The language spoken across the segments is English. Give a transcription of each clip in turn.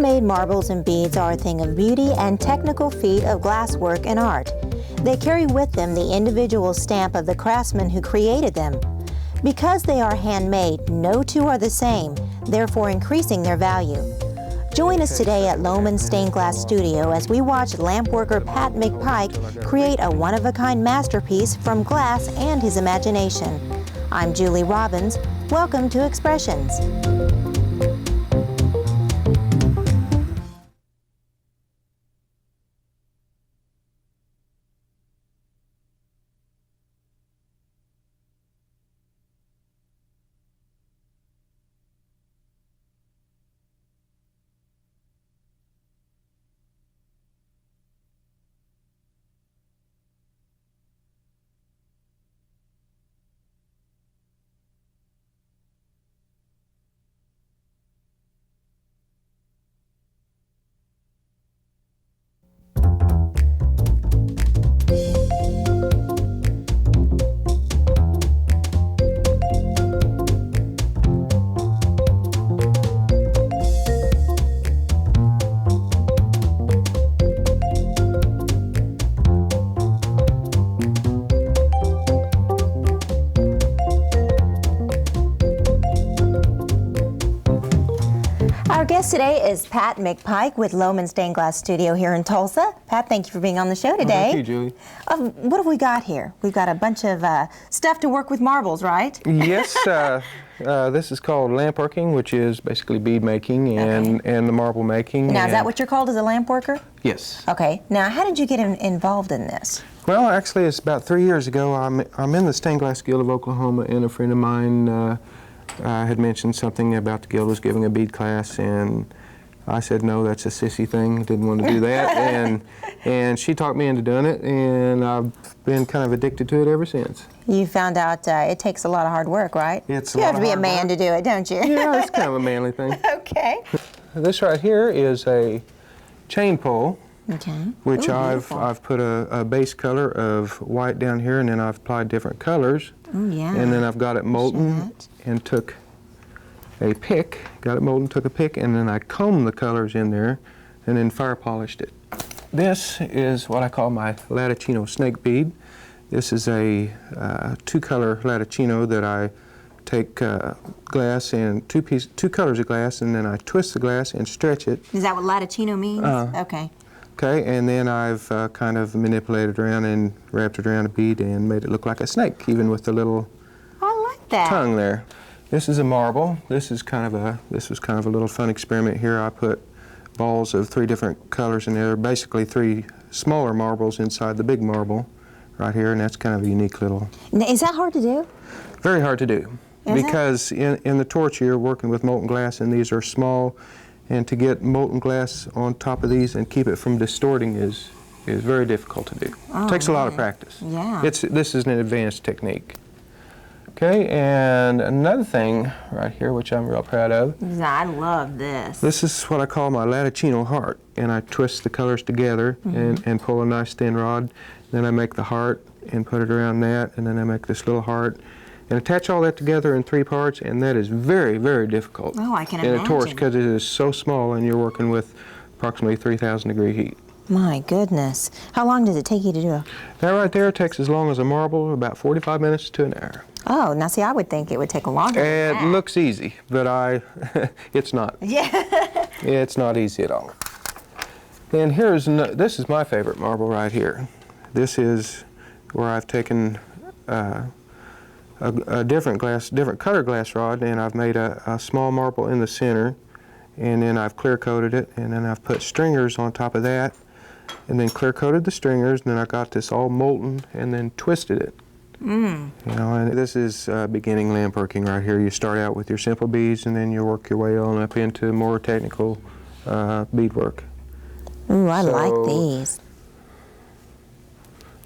Handmade marbles and beads are a thing of beauty and technical feat of glasswork and art. They carry with them the individual stamp of the craftsman who created them. Because they are handmade, no two are the same, therefore increasing their value. Join us today at Lohman Stained Glass Studio as we watch lampworker Pat McPike create a one-of-a-kind masterpiece from glass and his imagination. I'm Julie Robbins. Welcome to Expressions. Our guest today is Pat McPike with Lohman Stained Glass Studio here in Tulsa. Pat, thank you for being on the show today. Thank you, Julie. What have we got here? We've got a bunch of stuff to work with marbles, right? Yes, this is called lampworking, which is basically bead making and the marble making. Now, is that what you're called as a lamp worker? Yes. Okay. Now, how did you get involved in this? Well, actually, it's about 3 years ago. I'm in the Stained Glass Guild of Oklahoma, and a friend of mine had mentioned something about the guild was giving a bead class, and I said, no, that's a sissy thing, didn't want to do that, and she talked me into doing it, and I've been kind of addicted to it ever since. You found out it takes a lot of hard work, right? It's you have to be a man to do it, don't you? Yeah, it's kind of a manly thing. Okay. This right here is a chain pull, which Ooh, I've put a base color of white down here, and then I've applied different colors. Oh, yeah. And then I've got it molten and took a pick, got it molten, took a pick, and then I combed the colors in there and then fire polished it. This is what I call my Latticino snake bead. This is a two-color Latticino that I take glass and two colors of glass, and then I twist the glass and stretch it. Is that what Latticino means? Okay. Okay, and then I've kind of manipulated around and wrapped it around a bead and made it look like a snake, even with the little tongue there. This is a marble. This was kind of a little fun experiment here. I put balls of 3 different colors in there, basically 3 smaller marbles inside the big marble right here, and that's kind of a unique little. Now, is that hard to do? Very hard to do, because in the torch you're working with molten glass, and these are small. And to get molten glass on top of these and keep it from distorting is very difficult to do. Oh, it takes a lot of practice. Yeah. This is an advanced technique. Okay, and another thing right here, which I'm real proud of. I love this. This is what I call my Latticino heart, and I twist the colors together and pull a nice thin rod. Then I make the heart and put it around that, and then I make this little heart. And attach all that together in 3 parts, and that is very, very difficult. Oh, I can imagine. In a torch, because it is so small, and you're working with approximately 3,000 degree heat. My goodness. How long does it take you to do it? That right there takes as long as a marble, about 45 minutes to an hour. Oh, now see, I would think it would take longer than that. It looks easy, but it's not. Yeah. It's not easy at all. And this is my favorite marble right here. This is where I've taken a different color glass rod, and I've made a small marble in the center, and then I've clear coated it, and then I've put stringers on top of that, and then clear coated the stringers, and then I got this all molten and then twisted it. You know, and this is beginning lampworking right here. You start out with your simple beads, and then you work your way on up into more technical beadwork. Ooh, I like these.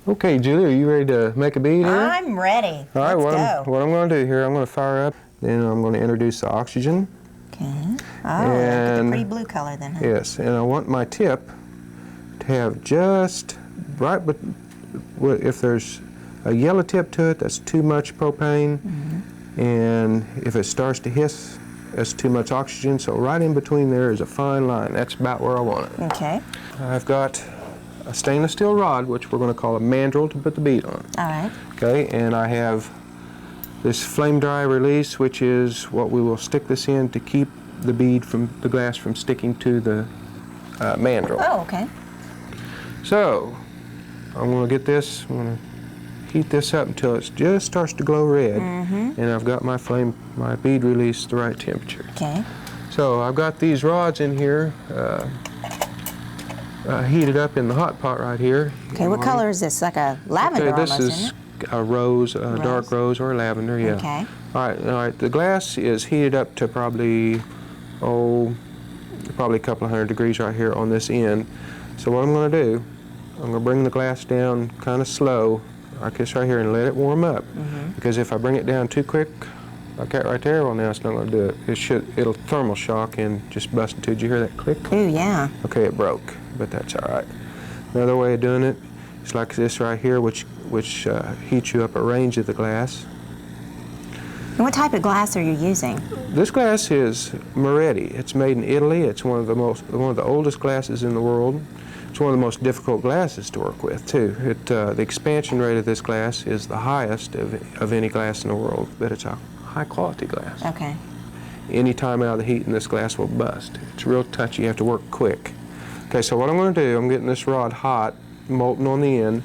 Okay, Julie, are you ready to make a bead here? I'm ready. All right, Let's go. what I'm going to do here, I'm going to fire up, then I'm going to introduce the oxygen. Okay. Oh, get the pretty blue color then, huh? Yes, and I want my tip to have just right, but if there's a yellow tip to it, that's too much propane, and if it starts to hiss as too much oxygen, so right in between there is a fine line. That's about where I want it. Okay. I've got a stainless steel rod, which we're going to call a mandrel to put the bead on. All right. Okay, and I have this flame dry release, which is what we will stick this in to keep the bead from the glass from sticking to the mandrel. Oh, okay. So I'm going to get this, I'm going to heat this up until it just starts to glow red, and I've got my bead release the right temperature. Okay. So I've got these rods in here heated up in the hot pot right here. Okay, what color is this? Like a lavender this almost, is isn't it? a rose, a dark rose or lavender, yeah. Okay. All right. The glass is heated up to probably a couple of hundred degrees right here on this end. So what I'm going to do, I'm going to bring the glass down kind of slow, like this right here, and let it warm up. Because if I bring it down too quick, like that right there, well, now it's not going to do it. It'll thermal shock and just bust into. Did you hear that click? Ooh, yeah. Okay, it broke, but that's all right. Another way of doing it is like this right here, which heats you up a range of the glass. And what type of glass are you using? This glass is Moretti. It's made in Italy. It's one of the oldest glasses in the world. It's one of the most difficult glasses to work with too. The expansion rate of this glass is the highest of any glass in the world, but it's a high quality glass. Okay. Any time out of the heat and this glass will bust. It's real touchy. You have to work quick. Okay, so what I'm going to do, I'm getting this rod hot, molten on the end,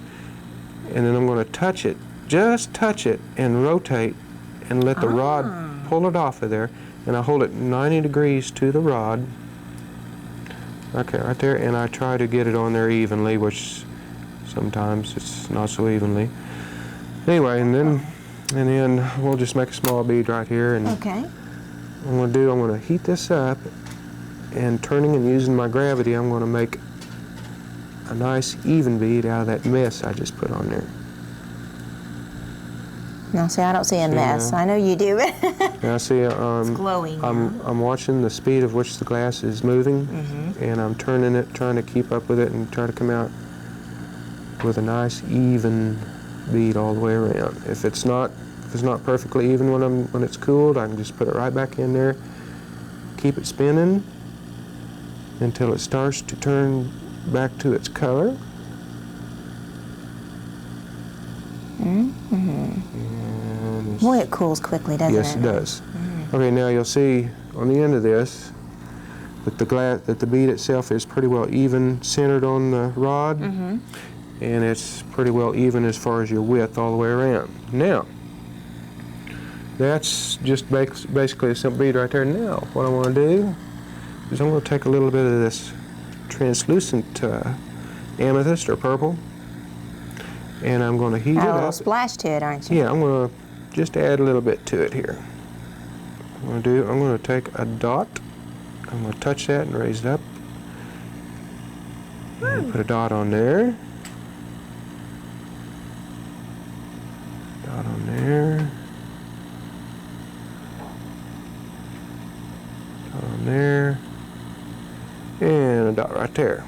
and then I'm going to touch it, just touch it and rotate and let the rod pull it off of there, and I hold it 90 degrees to the rod. Okay, right there, and I try to get it on there evenly, which sometimes it's not so evenly. Anyway, and then we'll just make a small bead right here, and Okay. I'm going to heat this up, and turning and using my gravity, I'm going to make a nice even bead out of that mess I just put on there. Now, see, I don't see a mess. now? I know you do, but Now see, it's glowing now. I'm watching the speed of which the glass is moving, and I'm turning it, trying to keep up with it, and try to come out with a nice even bead all the way around. If it's not perfectly even when it's cooled, I can just put it right back in there, keep it spinning until it starts to turn back to its color. Boy, it cools quickly, doesn't it? Yes, it does. Okay, now you'll see on the end of this that the bead itself is pretty well even centered on the rod, and it's pretty well even as far as your width all the way around. Now, that's just basically a simple bead right there. Now, what I want to do is I'm going to take a little bit of this translucent amethyst or purple, and I'm going to heat it Add a up. little splash to it, aren't you? Yeah, I'm going to just add a little bit to it here. I'm going to take a dot. I'm going to touch that and raise it up. And put a dot on there. Dot on there. Dot on there. And a dot right there.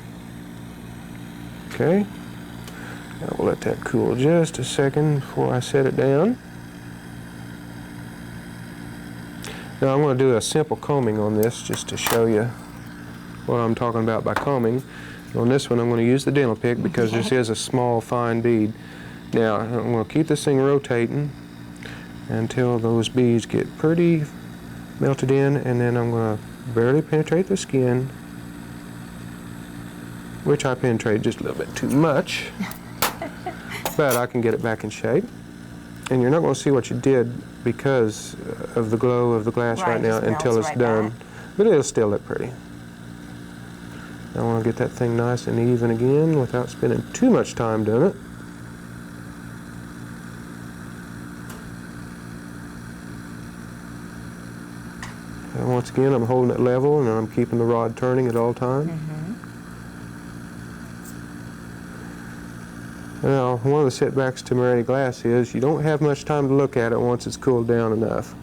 Okay. Now we'll let that cool just a second before I set it down. Now I'm going to do a simple combing on this just to show you what I'm talking about by combing. On this one I'm going to use the dental pick because this is a small fine bead. Now I'm going to keep this thing rotating until those beads get pretty melted in, and then I'm going to barely penetrate the skin, which I penetrate just a little bit too much, but I can get it back in shape. And you're not going to see what you did because of the glow of the glass right now until it's done. But it'll still look pretty. I want to get that thing nice and even again without spending too much time doing it. And once again, I'm holding it level and I'm keeping the rod turning at all times. Now, one of the setbacks to Moretti glass is you don't have much time to look at it once it's cooled down enough.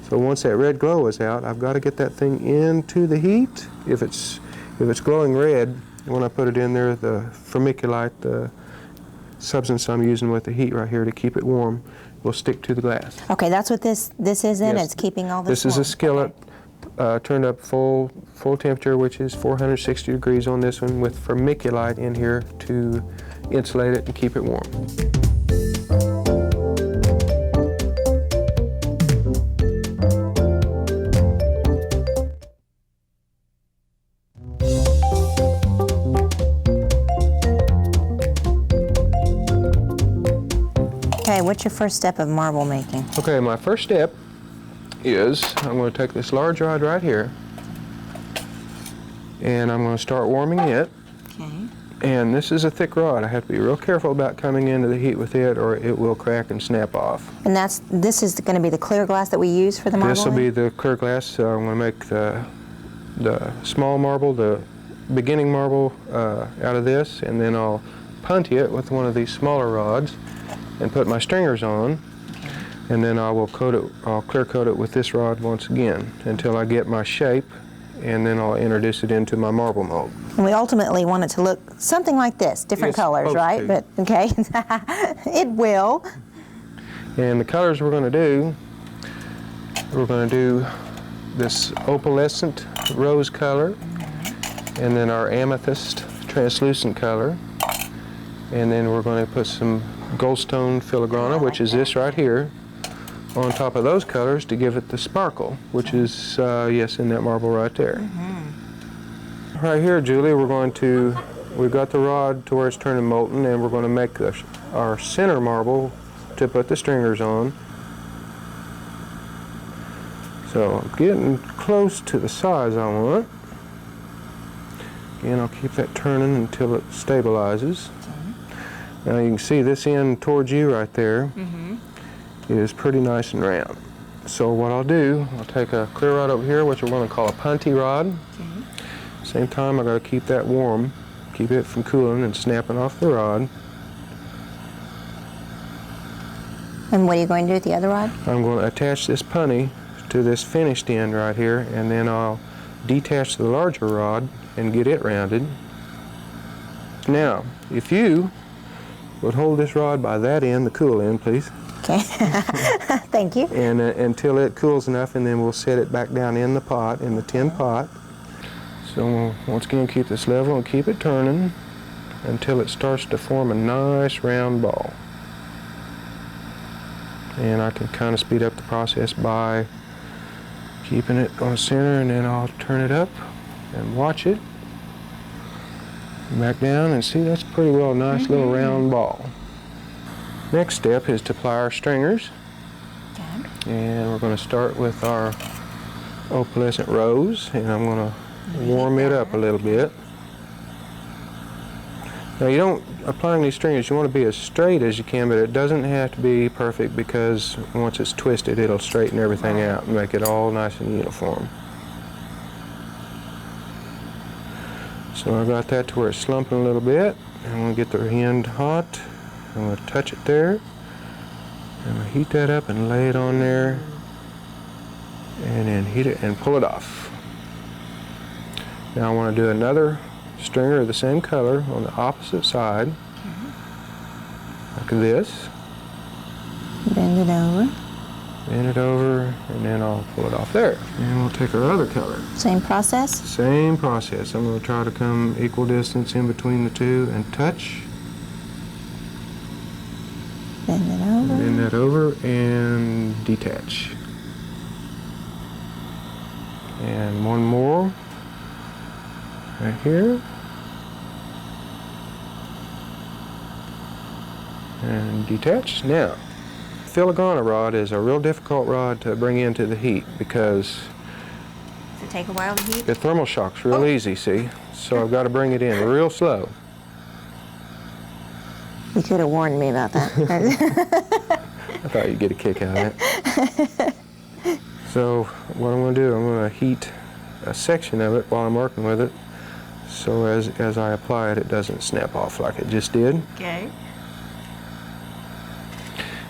So once that red glow is out, I've got to get that thing into the heat. If it's glowing red, when I put it in there, the vermiculite, the substance I'm using with the heat right here to keep it warm, will stick to the glass. Okay, that's what this is in? Yes. It's keeping all this This is a warm. skillet. Okay. turned up full temperature, which is 460 degrees on this one, with vermiculite in here to insulate it and keep it warm. Okay, what's your first step of marble making? Okay, my first step is I'm going to take this large rod right here, and I'm going to start warming it. Okay. And this is a thick rod. I have to be real careful about coming into the heat with it, or it will crack and snap off. And this is going to be the clear glass that we use for the marble? This will be the clear glass. So I'm going to make the small marble, the beginning marble out of this, and then I'll punty it with one of these smaller rods and put my stringers on, and then I'll clear coat it with this rod once again until I get my shape, and then I'll introduce it into my marble mold. And we ultimately want it to look something like this, different colors, right? To. But okay, it will. And the colors we're going to do this opalescent rose color, and then our amethyst translucent color, and then we're going to put some goldstone filigrana, which is this right here, on top of those colors to give it the sparkle, which is, yes, in that marble right there. Right here, Julie, we've got the rod to where it's turning molten, and we're going to make our center marble to put the stringers on. So I'm getting close to the size I want. Again, I'll keep that turning until it stabilizes. Now you can see this end towards you right there is pretty nice and round. So what I'll do, I'll take a clear rod over here, which we're going to call a punty rod. Same time, I've got to keep that warm, keep it from cooling and snapping off the rod. And what are you going to do with the other rod? I'm going to attach this punty to this finished end right here, and then I'll detach the larger rod and get it rounded. Now, if you would hold this rod by that end, the cool end, please. Okay. Thank you. And until it cools enough, and then we'll set it back down in the pot, in the tin pot. So we'll once again keep this level and keep it turning until it starts to form a nice round ball. And I can kind of speed up the process by keeping it on the center, and then I'll turn it up and watch it. Back down, and see, that's pretty well a nice little round ball. Next step is to apply our stringers. Okay. And we're going to start with our opalescent rose, and I'm going to warm it up a little bit. Now applying these stringers, you want to be as straight as you can, but it doesn't have to be perfect, because once it's twisted, it'll straighten everything out and make it all nice and uniform. So I got that to where it's slumping a little bit. I'm going to get the end hot. I'm going to touch it there. I'm going to heat that up and lay it on there. And then heat it and pull it off. Now I want to do another stringer of the same color on the opposite side. Like this. Bend it over. Bend it over, and then I'll pull it off there. And we'll take our other color. Same process? Same process. I'm going to try to come equal distance in between the two and touch. Bend it over. Bend that over and detach. And one more right here. And detach. Now, filigrana rod is a real difficult rod to bring into the heat, because Does it take a while to heat? the thermal shock's real easy, see? So I've got to bring it in real slow. You could have warned me about that. I thought you'd get a kick out of it. So what I'm going to do, I'm going to heat a section of it while I'm working with it, so as I apply it, it doesn't snap off like it just did. Okay.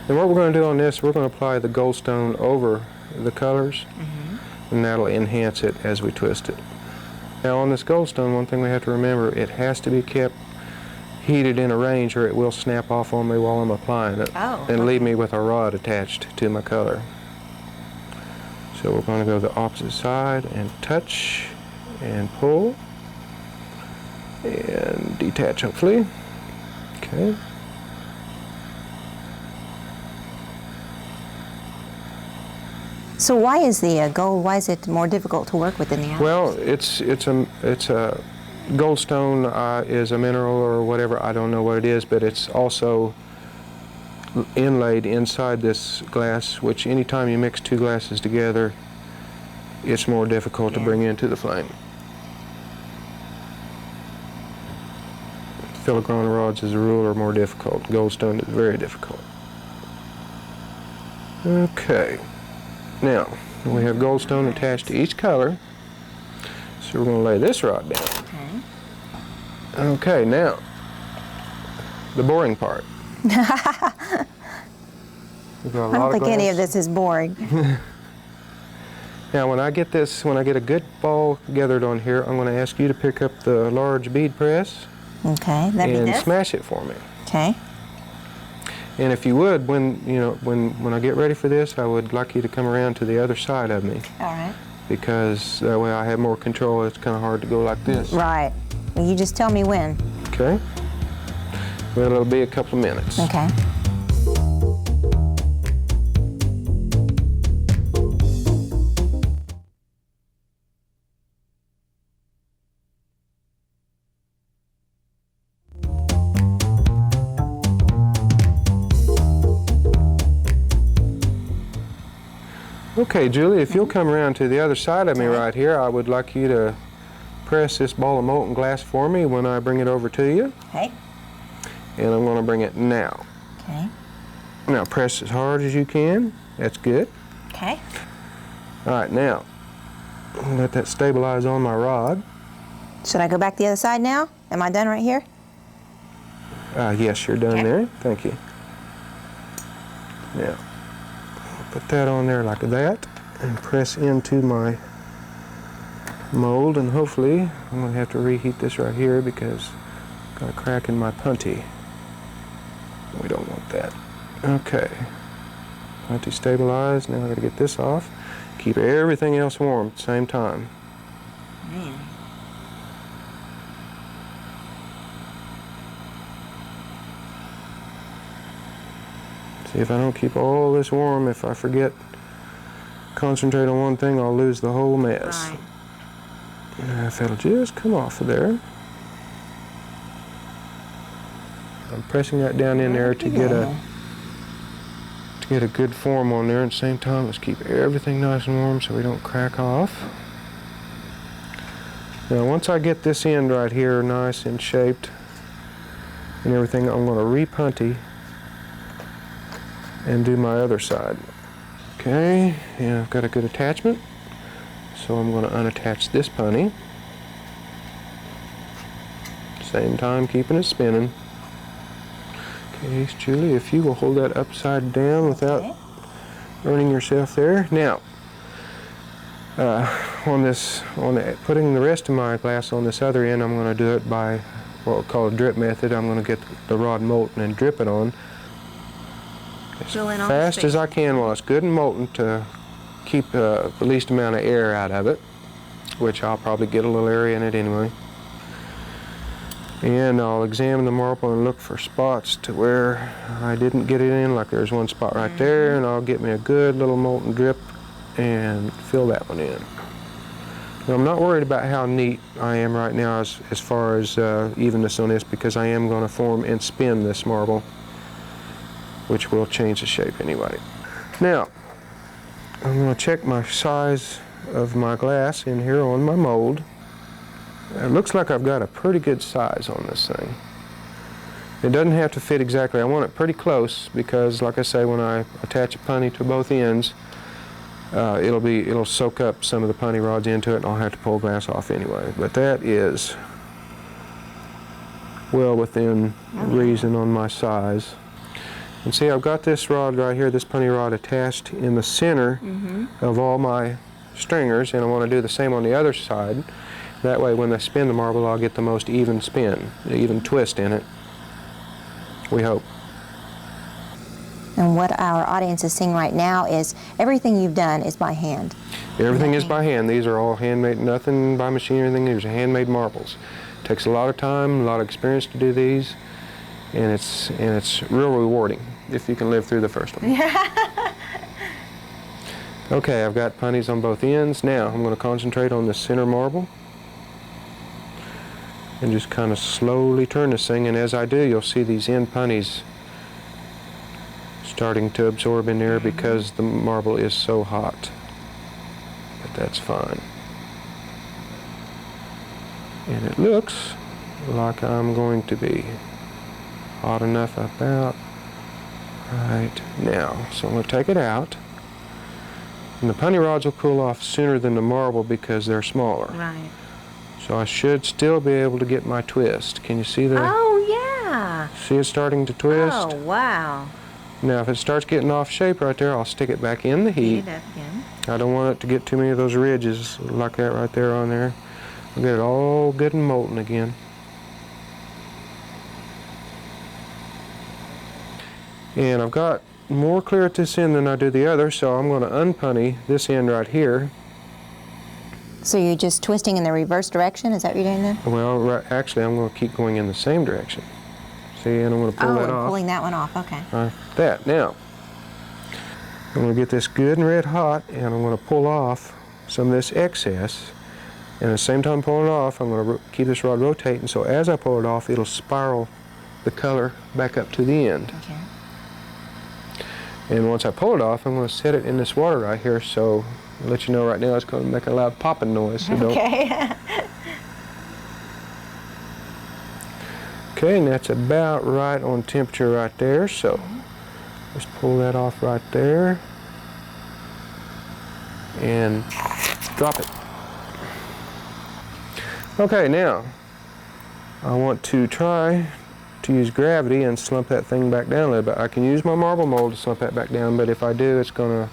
And what we're going to do on this, we're going to apply the goldstone over the colors, and that'll enhance it as we twist it. Now on this goldstone, one thing we have to remember, it has to be kept heated in a range, or it will snap off on me while I'm applying it, and leave me with a rod attached to my color. So we're going to go the opposite side and touch and pull and detach hopefully. Okay. So why is the gold, why is it more difficult to work with than the others? Well, it's a goldstone is a mineral or whatever, I don't know what it is, but it's also inlaid inside this glass, which anytime you mix two glasses together, it's more difficult to bring into the flame. Filigrana rods as a rule are more difficult. Goldstone is very difficult. Okay. Now, we have goldstone attached to each color, so we're going to lay this rod down. Okay, now, the boring part. I don't think any of this is boring. Now, when I get a good ball gathered on here, I'm going to ask you to pick up the large bead press and smash it for me. Okay. And if you would, when I get ready for this, I would like you to come around to the other side of me. All right. Because that way I have more control. It's kind of hard to go like this. Right. Well, you just tell me when. Okay. Well, it'll be a couple of minutes. Okay. Okay, Julie, if you'll come around to the other side of me right here, I would like you to press this ball of molten glass for me when I bring it over to you. Okay. And I'm going to bring it now. Okay. Now press as hard as you can. That's good. Okay. All right, now let that stabilize on my rod. Should I go back the other side now? Am I done right here? Yes, you're done there. Thank you. Now, put that on there like that and press into my mold, and hopefully I'm going to have to reheat this right here because I've got a crack in my punty. We don't want that. Okay. Punty stabilized. Now I've got to get this off. Keep everything else warm at the same time. Man. See, if I don't keep all this warm, if I forget concentrate on one thing, I'll lose the whole mess. Right. Now, if it'll just come off of there. I'm pressing that down in there to get a good form on there. At the same time, let's keep everything nice and warm so we don't crack off. Now, once I get this end right here nice and shaped and everything, I'm going to re-punty and do my other side. Okay, and I've got a good attachment, so I'm going to unattach this punty. Same time keeping it spinning. Okay, Julie, if you will hold that upside down without burning yourself there. Now, putting the rest of my glass on this other end, I'm going to do it by what we call a drip method. I'm going to get the rod molten and drip it on as fast as I can while it's good and molten to keep the least amount of air out of it, which I'll probably get a little area in it anyway. And I'll examine the marble and look for spots to where I didn't get it in, like there's one spot right there, and I'll get me a good little molten drip and fill that one in. Now, I'm not worried about how neat I am right now as far as evenness on this, because I am going to form and spin this marble, which will change the shape anyway. Now, I'm going to check my size of my glass in here on my mold. It looks like I've got a pretty good size on this thing. It doesn't have to fit exactly. I want it pretty close because, like I say, when I attach a punty to both ends, it'll soak up some of the punty rods into it, and I'll have to pull glass off anyway. But that is well within reason on my size. And see, I've got this rod right here, this punty rod attached in the center of all my stringers, and I want to do the same on the other side. That way, when I spin the marble, I'll get the most even spin, even twist in it. We hope. And what our audience is seeing right now is everything you've done is by hand. Everything is by hand. These are all handmade, nothing by machine or anything. These are handmade marbles. Takes a lot of time, a lot of experience to do these, and it's real rewarding if you can live through the first one. Okay, I've got punnies on both ends. Now I'm going to concentrate on the center marble and just kind of slowly turn this thing, and as I do, you'll see these end punnies starting to absorb in there because the marble is so hot. But that's fine. And it looks like I'm going to be hot enough about right now. So I'm going to take it out. And the punny rods will cool off sooner than the marble because they're smaller. Right. So I should still be able to get my twist. Can you see the... Oh, yeah. See it starting to twist? Oh, wow. Now if it starts getting off shape right there, I'll stick it back in the heat. Heat it up again. I don't want it to get too many of those ridges like that right there on there. I'll get it all good and molten again. And I've got more clear at this end than I do the other, so I'm going to unpunny this end right here. So you're just twisting in the reverse direction? Is that what you're doing then? Well, actually, I'm going to keep going in the same direction. See, and I'm going to pull that off. Pulling that one off, okay. That. Now, I'm going to get this good and red hot, and I'm going to pull off some of this excess. And at the same time pulling it off, I'm going to keep this rod rotating, so as I pull it off, it'll spiral the color back up to the end. Okay. And once I pull it off, I'm going to set it in this water right here, so I'll let you know right now it's going to make a loud popping noise. So Okay. Okay, and that's about right on temperature right there, so let's pull that off right there and drop it. Okay, now I want to try to use gravity and slump that thing back down a little bit. I can use my marble mold to slump that back down, but if I do, it's going to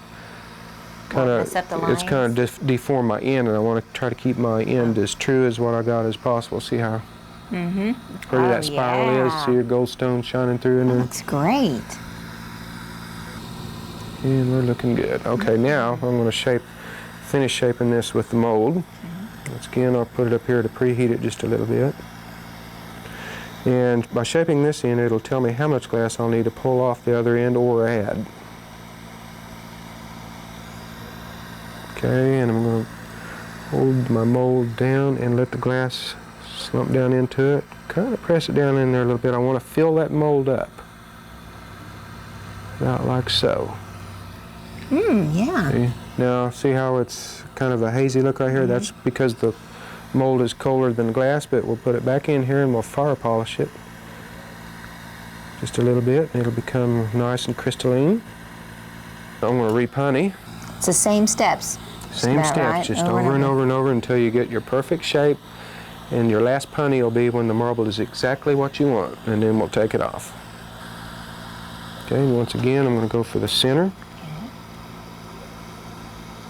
kind of deform my end, and I want to try to keep my end as true as what I got as possible. See how pretty that spiral is? See your goldstone shining through in there? That's great. And we're looking good. Okay, now I'm going to finish shaping this with the mold. Once again, I'll put it up here to preheat it just a little bit. And by shaping this end, it'll tell me how much glass I'll need to pull off the other end or add. Okay, and I'm going to hold my mold down and let the glass slump down into it. Kind of press it down in there a little bit. I want to fill that mold up. About like so. Yeah. See? Now, see how it's kind of a hazy look right here? That's because the mold is colder than the glass, but we'll put it back in here and we'll fire polish it just a little bit, and it'll become nice and crystalline. I'm going to re-punny. It's the same steps. Same steps, right? just over and over and over until you get your perfect shape, and your last punny will be when the marble is exactly what you want, and then we'll take it off. Okay, and once again, I'm going to go for the center.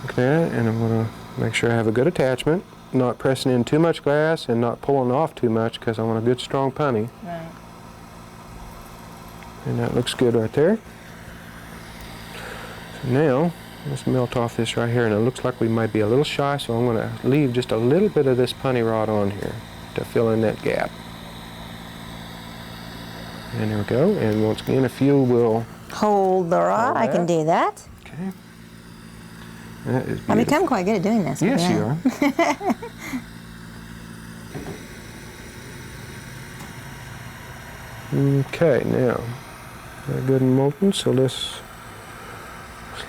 Like that, and I'm going to make sure I have a good attachment, not pressing in too much glass and not pulling off too much because I want a good strong punny. Right. And that looks good right there. So now, let's melt off this right here, and it looks like we might be a little shy, so I'm going to leave just a little bit of this punny rod on here to fill in that gap. And there we go, and once again, if you will Hold the rod, I can do that. Okay. That is beautiful. I've become quite good at doing this. Yes, yeah. you are. Okay, now, they're good and molten, so let's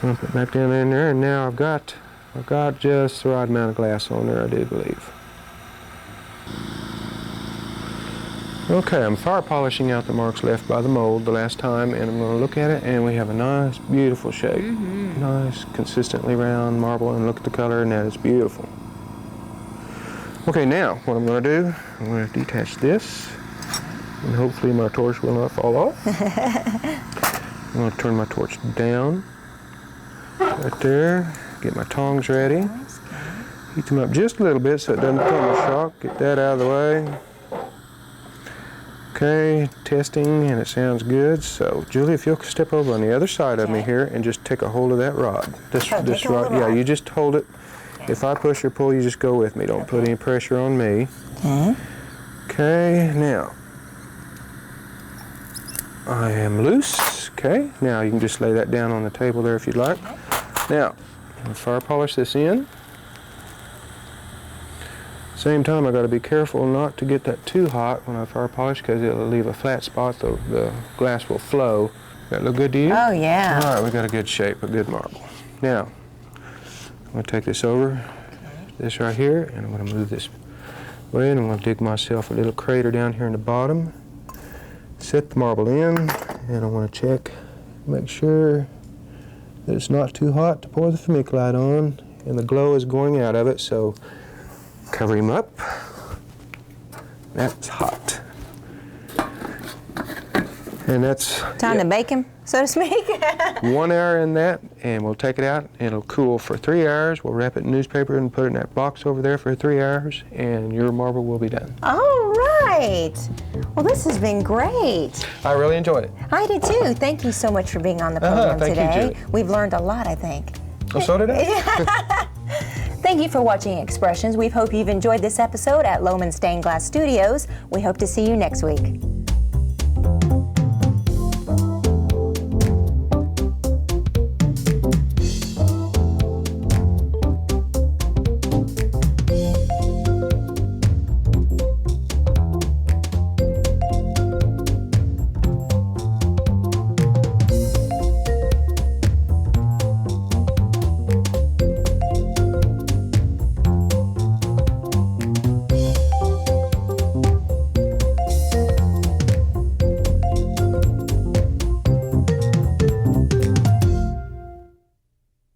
slump it back down in there, and now I've got just the right amount of glass on there, I do believe. Okay, I'm fire polishing out the marks left by the mold the last time, and I'm going to look at it, and we have a nice, beautiful shape. Nice, consistently round marble, and look at the color, and that is beautiful. Okay, now, what I'm going to do, I'm going to detach this, and hopefully my torch will not fall off. I'm going to turn my torch down, right there, get my tongs ready, heat them up just a little bit so it doesn't become a shock, get that out of the way. Okay, testing, and it sounds good. So, Julie, if you'll step over on the other side of me here and just take a hold of that rod. This take a hold rod, of the yeah, rod. you just hold it. If I push or pull, you just go with me. Don't put any pressure on me. Okay, now I am loose. Okay, now you can just lay that down on the table there if you'd like. Now, I'm going to fire polish this in. Same time, I got to be careful not to get that too hot when I fire polish because it'll leave a flat spot. The glass will flow. That look good to you? Oh, yeah. All right, we got a good shape, a good marble. Now, I'm going to take this over, this right here, and I'm going to move this way, and I'm going to dig myself a little crater down here in the bottom. Set the marble in, and I want to check, make sure that it's not too hot to pour the vermiculite on, and the glow is going out of it, so cover him up. That's hot. And that's Time to bake him, so to speak. 1 hour in that, and we'll take it out. It'll cool for 3 hours. We'll wrap it in newspaper and put it in that box over there for 3 hours, and your marble will be done. All right. Well, this has been great. I really enjoyed it. I did too. Thank you so much for being on the program thank you, today. Julie. We've learned a lot, I think. Well, so did I. Thank you for watching Expressions. We hope you've enjoyed this episode at Lohman Stained Glass Studios. We hope to see you next week.